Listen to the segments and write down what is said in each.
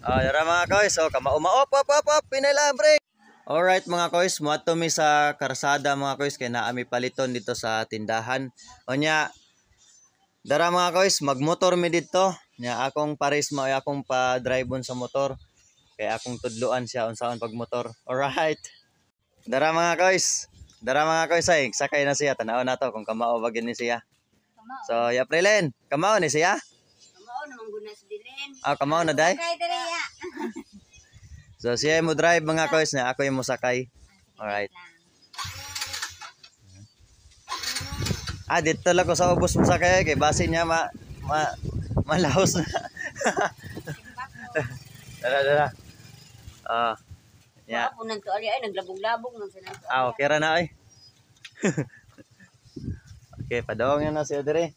Dara mga koys, op, pinala break. Alright mga koys, muadto mi sa karsada mga koys kay naa mi paliton dito sa tindahan. Onya, dara mga koys, magmotor mi dito. Nya akong pares mo akong pa-drive sa motor. Kay akong tudluan siya unsaon pagmotor. Alright. Dara mga koys. Dara mga koys ay sakay na siya tan-aw nato kung kamao ba gini siya. So, Aprilin, kamao ni siya? Kamao naman guna si Dilen. Kamao na day? Sakay dali ya. So siya mo drive mga koys na ako yung musakay. Alright. Dito lang ko sa ubos musakay kay base niya malahos na. Dara. Yeah. Ako nang to ali ay naglabog-labog nang sila. Okay ra na ay. Okay, padawang na siya dire.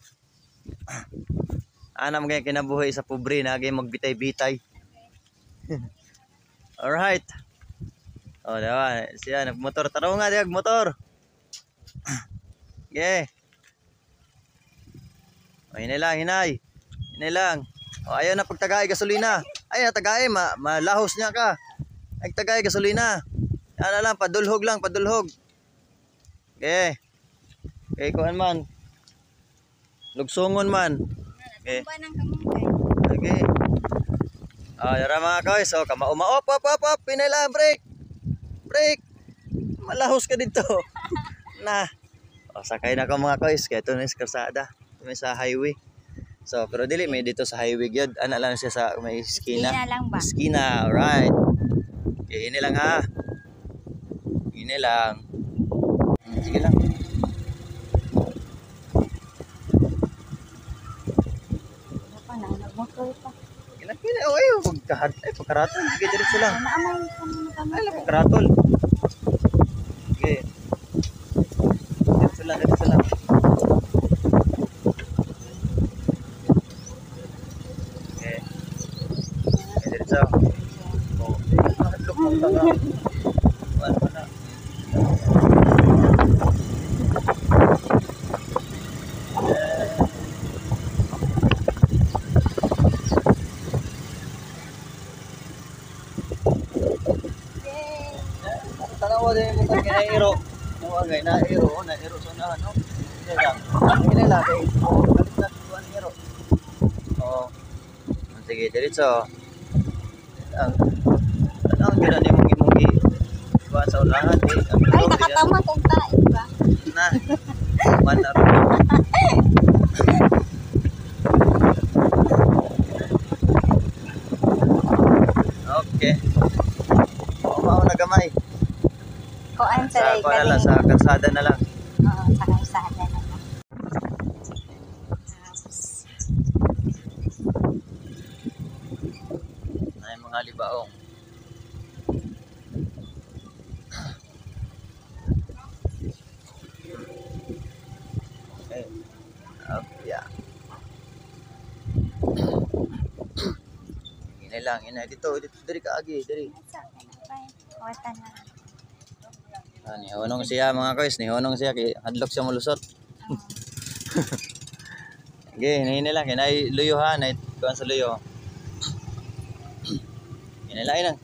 Anam kay kinabuhi sa pobre na gay magbitay-bitay. Alright. Diba? Siya nagmotor. Taro nga diag motor. Okay. Hinay lang. Ayaw na pagtagay gasolina. Ay natagay malahos niya ka. Ay tagay gasolina. Ano lang padulhog. Okay. Okay kuan man. Lugsongon man. Okay. Okay. Dara mga koys, op, pinala break. Malahos ka dito. Na. Sakay na ko mga koys, kay ito na karsada. May sa highway. So, pero dili may dito sa highway gyud. Ana lang siya sa may eskina. Eskina lang ba? Eskina, alright. Okay, ini lang ha. Ini lang. Sige lang. Apa na nagmotor pa. Pagkaratol. Sige, diretso lang. Naamay ka na Ay, pagkaratol. Sige. Diretso lang. Okay. Diretso. Hadlok mo taga. Ano na? Tanawa din mo kay nairo. Nawagay nairo sa unahan no. Ini lang kay balik na tuan nairo. Sige diretso. Ang ganda ni mungi kuan sa unahan Ay nakatama kog tain ba? Na. Mata. Okay. Mao na gamay. Kuan sa Sa sa kalsada na lang. Oo, sa kalsada na lang. Ay mga libaong. Okay. Yeah. Inay dito diri ka agi diri. Wata na. Nihunong siya mga koys, kay hadlok siya malusot. Okay, hinay lang, hinay luyo ha, hinay kuhan sa luyo. Hinay lang.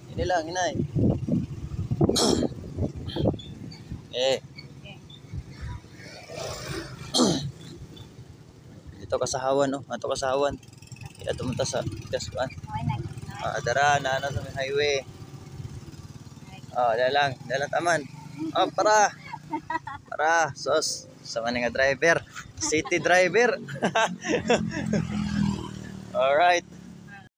Dito kasahawan ato kasahawan. Kaya tumunta sa kaskuan. Dara na sa highway. Dalang taman. Para sos sa mga driver, city driver. Alright.